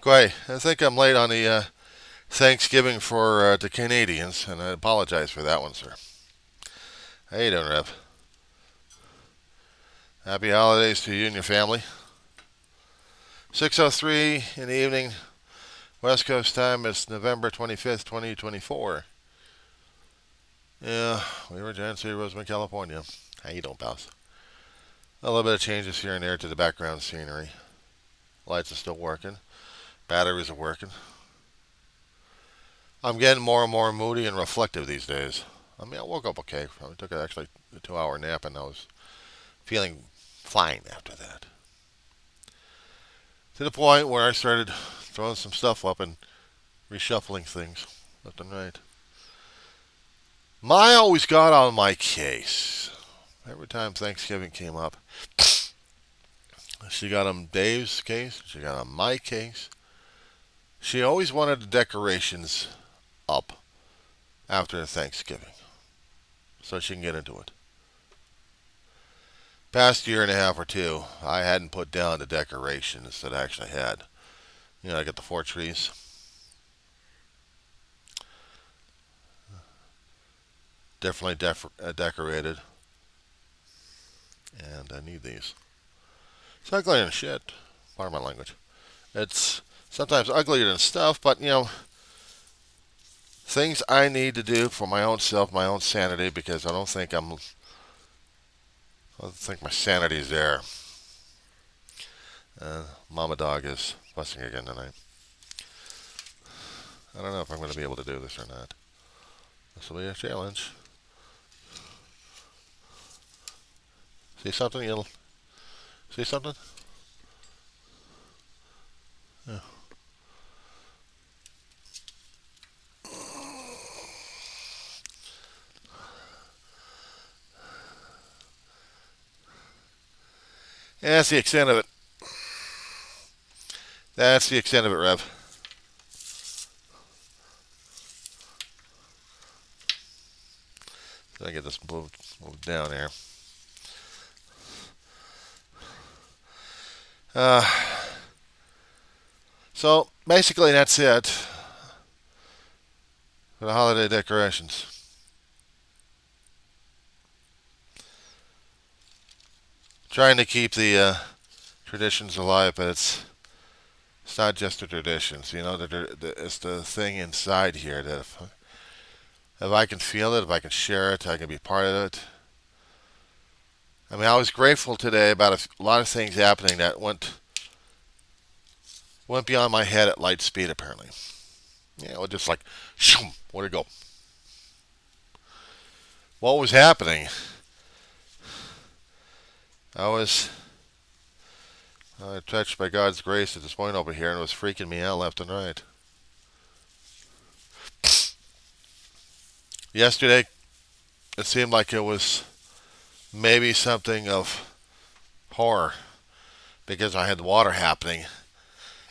Great. I think I'm late on the Thanksgiving for the Canadians, and I apologize for that one, sir. How you doing, Rev? Happy holidays to you and your family. 6:03 in the evening, West Coast time. It's November 25th, 2024. Yeah, we were Giant City, Roseman, California. How you doing, pals? A little bit of changes here and there to the background scenery. Lights are still working. Batteries are working. I'm getting more and more moody and reflective these days. I mean, I woke up okay. I took actually a 2-hour nap, and I was feeling fine after that. To the point where I started throwing some stuff up and reshuffling things left and right. Mai always got on my case. Every time Thanksgiving came up, she got on Dave's case, she got on my case. She always wanted the decorations up after Thanksgiving so she can get into it. Past year and a half or two, I hadn't put down the decorations that I actually had. I got the 4 trees. Definitely decorated. And I need these. It's ugly and shit. Pardon my language. It's sometimes uglier than stuff, but things I need to do for my own self, my own sanity, because I don't think my sanity's there. Mama dog is fussing again tonight. I don't know if I'm going to be able to do this or not. This will be a challenge. See something? You'll see something? Yeah. Yeah, that's the extent of it. That's the extent of it, Rev. So I get this moved down here. Uh, so basically, that's it for the holiday decorations. Trying to keep the traditions alive, but it's not just the traditions. It's the thing inside here that if I can feel it, if I can share it, I can be part of it. I mean, I was grateful today about a lot of things happening that went beyond my head at light speed. Apparently, yeah, it was just like, shoom, where'd it go? What was happening? I was touched by God's grace at this point over here, and it was freaking me out left and right. Yesterday, it seemed like it was maybe something of horror because I had the water happening,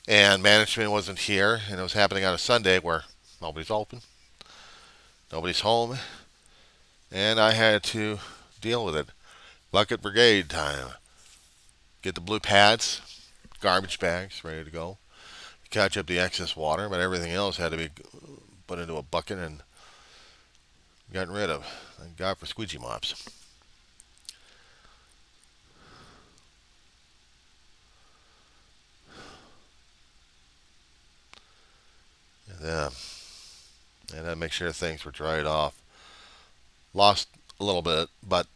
and management wasn't here, and it was happening on a Sunday where nobody's open, nobody's home, and I had to deal with it. Bucket brigade time. Get the blue pads, garbage bags ready to go. Catch up the excess water, but everything else had to be put into a bucket and gotten rid of. Thank God for squeegee mops. And then make sure things were dried off. Lost a little bit, but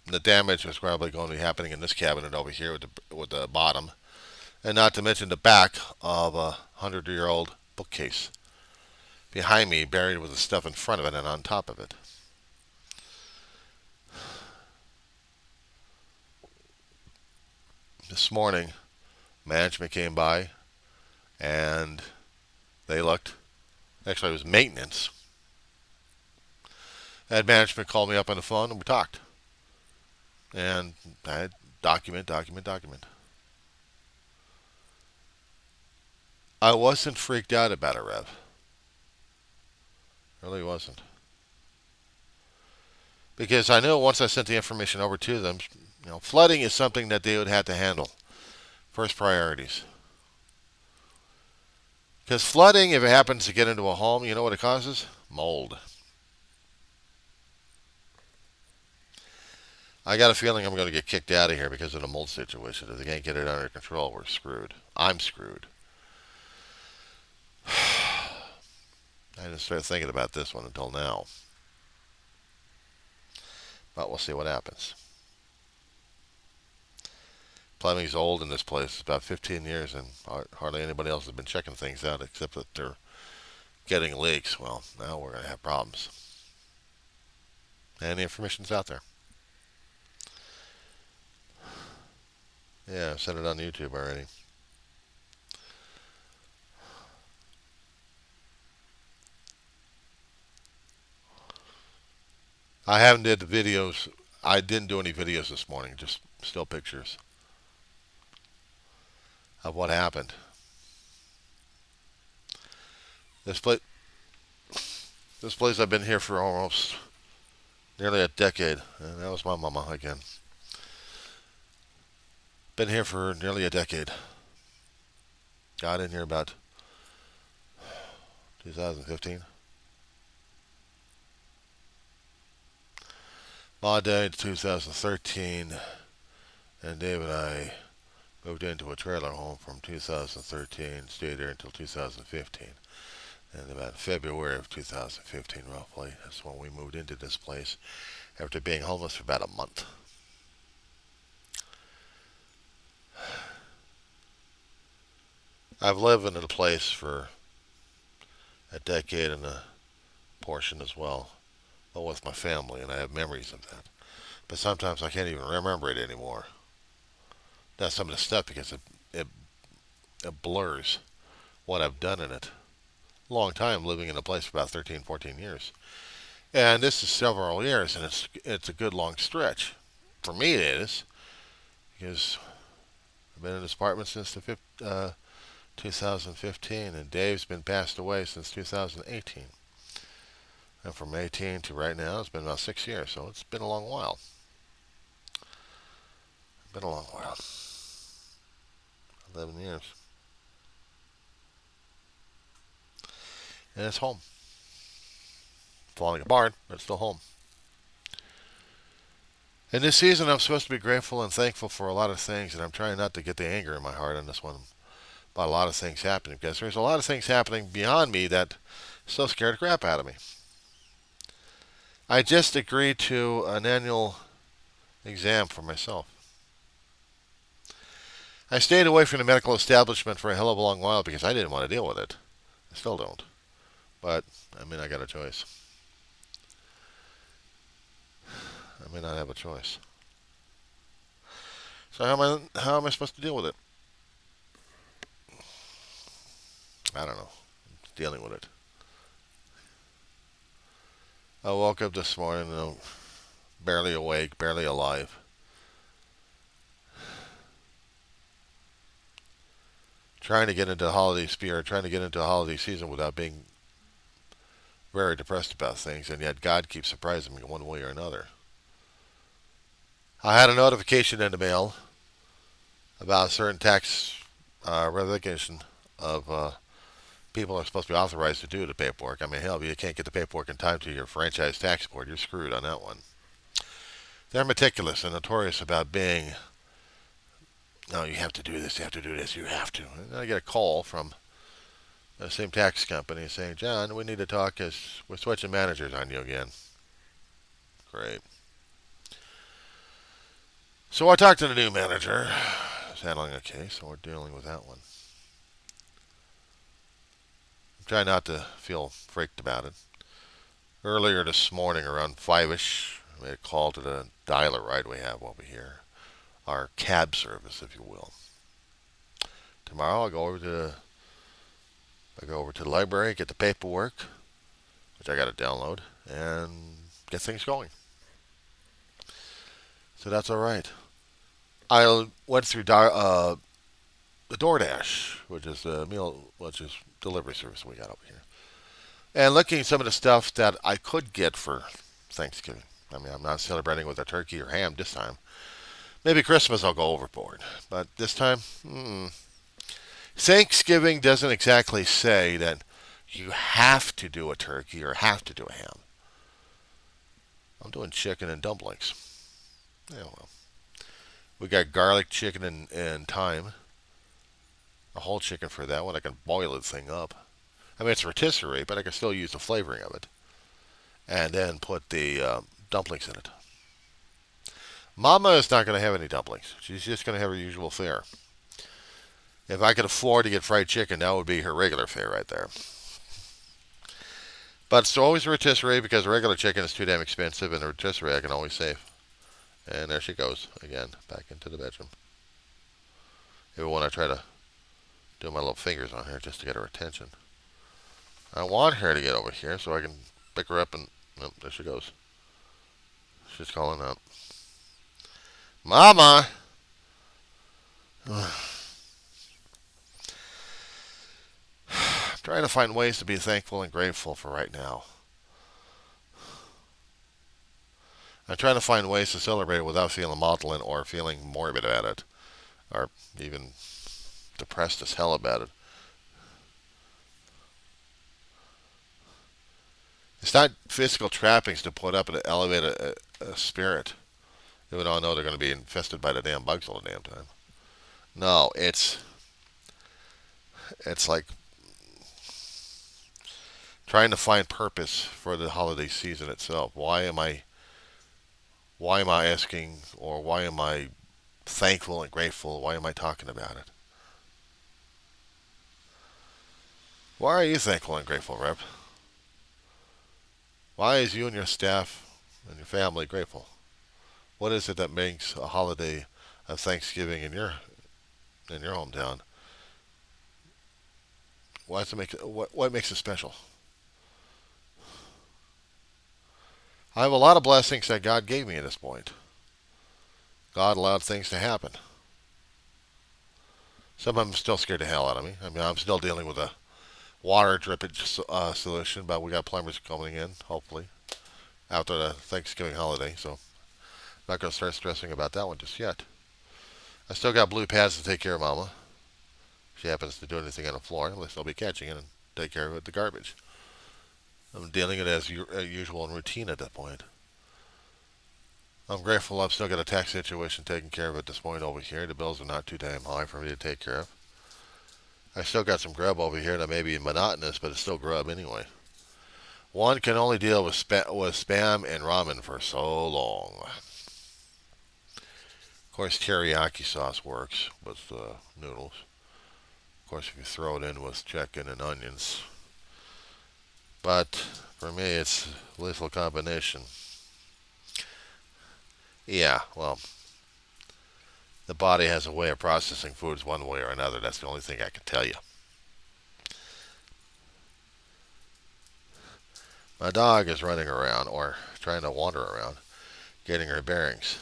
the damage was probably going to be happening in this cabinet over here with the bottom, and not to mention the back of a 100-year-old bookcase behind me, buried with the stuff in front of it and on top of it. This morning, management came by and they looked. Actually, it was maintenance. Had management called me up on the phone and we talked. And I had document. I wasn't freaked out about it, Rev. Really wasn't. Because I knew once I sent the information over to them, flooding is something that they would have to handle. First priorities. Because flooding, if it happens to get into a home, you know what it causes? Mold. I got a feeling I'm going to get kicked out of here because of the mold situation. If they can't get it under control, we're screwed. I'm screwed. I didn't start thinking about this one until now. But we'll see what happens. Plumbing's old in this place. It's about 15 years, and hardly anybody else has been checking things out except that they're getting leaks. Well, now we're going to have problems. And the information's out there. Yeah, I've said it on YouTube already. I haven't did the videos. I didn't do any videos this morning, just still pictures of what happened. This place I've been here for almost nearly a decade, and that was my mama again. Been here for nearly a decade. Got in here about 2015. Ma died in 2013, and Dave and I moved into a trailer home from 2013, stayed there until 2015. And about February of 2015, roughly, that's when we moved into this place after being homeless for about a month. I've lived in a place for a decade and a portion as well, but with my family, and I have memories of that. But sometimes I can't even remember it anymore. That's some of the stuff because it blurs what I've done in it. Long time living in a place for about 13, 14 years. And this is several years, and it's a good long stretch. For me, it is, because I've been in this apartment since 2015, and Dave's been passed away since 2018. And from 18 to right now, it's been about 6 years, so it's been a long while. Been a long while. 11 years. And it's home. Falling apart, but it's still home. In this season, I'm supposed to be grateful and thankful for a lot of things, and I'm trying not to get the anger in my heart on this one about a lot of things happening, because there's a lot of things happening beyond me that still scare the crap out of me. I just agreed to an annual exam for myself. I stayed away from the medical establishment for a hell of a long while because I didn't want to deal with it. I still don't. But, I got a choice. I may not have a choice. So how am I supposed to deal with it? I don't know. I'm dealing with it. I woke up this morning, barely awake, barely alive. Trying to get into the holiday spirit, trying to get into a holiday season without being very depressed about things, and yet God keeps surprising me one way or another. I had a notification in the mail about a certain tax revocation of people are supposed to be authorized to do the paperwork. Hell, if you can't get the paperwork in time to your franchise tax board, you're screwed on that one. They're meticulous and notorious about being, no, you have to do this, you have to do this, you have to. And I get a call from the same tax company saying, John, we need to talk because we're switching managers on you again. Great. So I talked to the new manager who's handling a case, so we're dealing with that one. I'm trying not to feel freaked about it. Earlier this morning, around 5-ish, I made a call to the dialer ride we have over here. Our cab service, if you will. Tomorrow I'll go over to the library, get the paperwork, which I got to download, and get things going. So that's all right. I went through the DoorDash, which is delivery service we got over here, and looking at some of the stuff that I could get for Thanksgiving. I'm not celebrating with a turkey or ham this time. Maybe Christmas I'll go overboard, but this time, Thanksgiving doesn't exactly say that you have to do a turkey or have to do a ham. I'm doing chicken and dumplings. Yeah, well, we got garlic chicken and thyme. A whole chicken for that one. I can boil the thing up. I mean, it's rotisserie, but I can still use the flavoring of it. And then put the dumplings in it. Mama is not going to have any dumplings. She's just going to have her usual fare. If I could afford to get fried chicken, that would be her regular fare right there. But it's always a rotisserie because regular chicken is too damn expensive, and the rotisserie I can always save. And there she goes again, back into the bedroom. Even when I try to do my little fingers on her just to get her attention. I want her to get over here so I can pick her up and oh, there she goes. She's calling out. Mama! I'm trying to find ways to be thankful and grateful for right now. I'm trying to find ways to celebrate it without feeling maudlin or feeling morbid about it. Or even depressed as hell about it. It's not physical trappings to put up and elevate a spirit. Even though I know they're going to be infested by the damn bugs all the damn time. No, it's like trying to find purpose for the holiday season itself. Why am I asking, or why am I thankful and grateful? Why am I talking about it? Why are you thankful and grateful, Rep? Why is you and your staff and your family grateful? What is it that makes a holiday of Thanksgiving in your hometown? Why does it make what makes it special? I have a lot of blessings that God gave me at this point. God allowed things to happen. Some of them still scared the hell out of me. I mean, I'm still dealing with a water drippage solution, but we got plumbers coming in, hopefully, after the Thanksgiving holiday, so I'm not going to start stressing about that one just yet. I still got blue pads to take care of Mama. If she happens to do anything on the floor, at least I'll be catching it and take care of it, the garbage. I'm dealing it as usual and routine at that point. I'm grateful I've still got a tax situation taken care of at this point over here. The bills are not too damn high for me to take care of. I still got some grub over here that may be monotonous, but it's still grub anyway. One can only deal with spam and ramen for so long. Of course, teriyaki sauce works with noodles. Of course, if you throw it in with chicken and onions. But for me, it's a lethal combination. Yeah, well, the body has a way of processing foods one way or another. That's the only thing I can tell you. My dog is running around or trying to wander around, getting her bearings.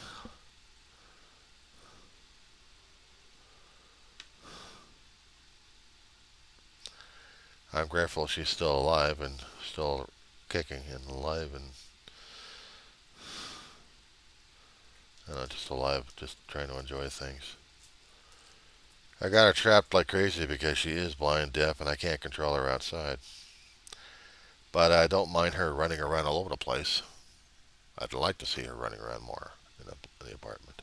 I'm grateful she's still alive and still kicking and alive and just alive, just trying to enjoy things. I got her trapped like crazy because she is blind, deaf, and I can't control her outside. But I don't mind her running around all over the place. I'd like to see her running around more in the apartment.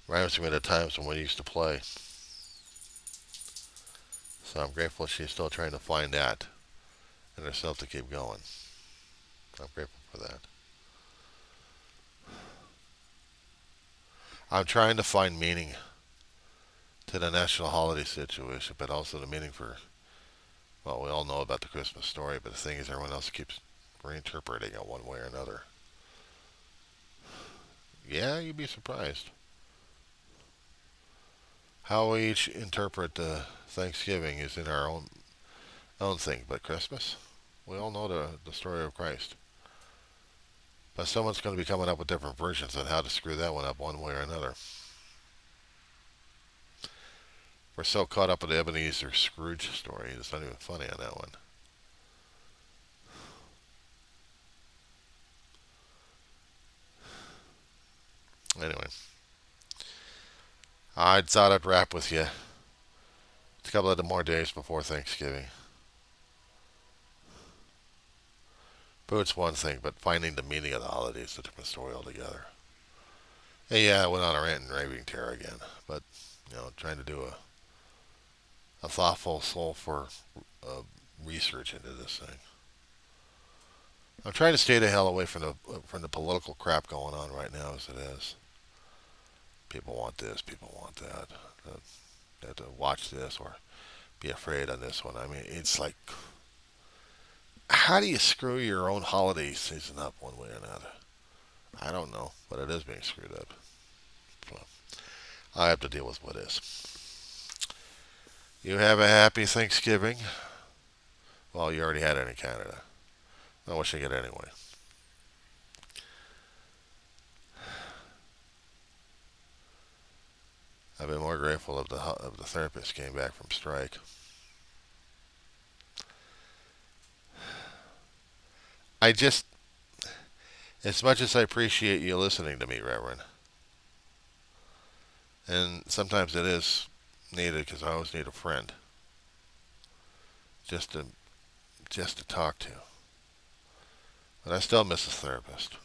Reminds me of the times when we used to play. So I'm grateful she's still trying to find that and herself to keep going. I'm grateful for that. I'm trying to find meaning to the national holiday situation, but also the meaning for, well, we all know about the Christmas story, but the thing is everyone else keeps reinterpreting it one way or another. Yeah, you'd be surprised. How we each interpret Thanksgiving is in our own thing, but Christmas, we all know the story of Christ. But someone's going to be coming up with different versions on how to screw that one up one way or another. We're so caught up in the Ebenezer Scrooge story, it's not even funny on that one. Anyway, I thought I'd wrap with you. It's a couple of more days before Thanksgiving. Food's one thing, but finding the meaning of the holiday is a different story altogether. Hey, yeah, I went on a rant and raving tear again, but trying to do a thoughtful, soulful uh, research into this thing. I'm trying to stay the hell away from the political crap going on right now as it is. People want this, people want that. They have to watch this or be afraid on this one. I mean, it's like, how do you screw your own holiday season up one way or another? I don't know, but it is being screwed up. So I have to deal with what is. You have a happy Thanksgiving. Well, you already had it in Canada. I wish I get it anyway. I've been more grateful of the therapist came back from strike. I just, as much as I appreciate you listening to me, Reverend, and sometimes it is needed because I always need a friend just to just to talk to. But I still miss a therapist.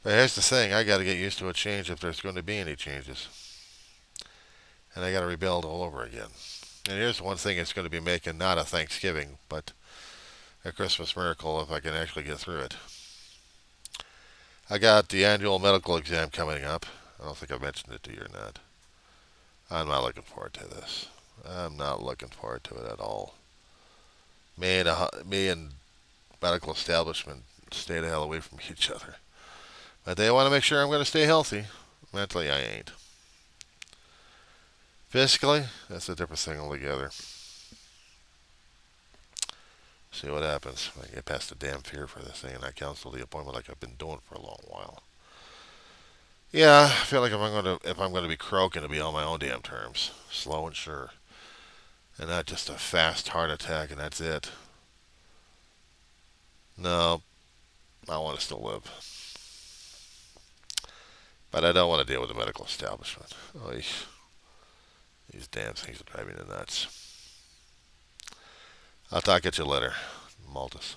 But here's the thing: I got to get used to a change if there's going to be any changes, and I got to rebuild all over again. And here's one thing: it's going to be making not a Thanksgiving, but a Christmas miracle if I can actually get through it. I got the annual medical exam coming up. I don't think I mentioned it to you or not. I'm not looking forward to this. I'm not looking forward to it at all. Me and medical establishment stay the hell away from each other. But they want to make sure I'm going to stay healthy. Mentally, I ain't. Physically, that's a different thing altogether. See what happens when I get past the damn fear for this thing and I cancel the appointment like I've been doing for a long while. Yeah, I feel like if I'm gonna be croaking, it'll be on my own damn terms, slow and sure, and not just a fast heart attack and that's it. No, I want to still live, but I don't want to deal with the medical establishment. Oy, these damn things are driving me nuts. I'll talk at you later, Maltus.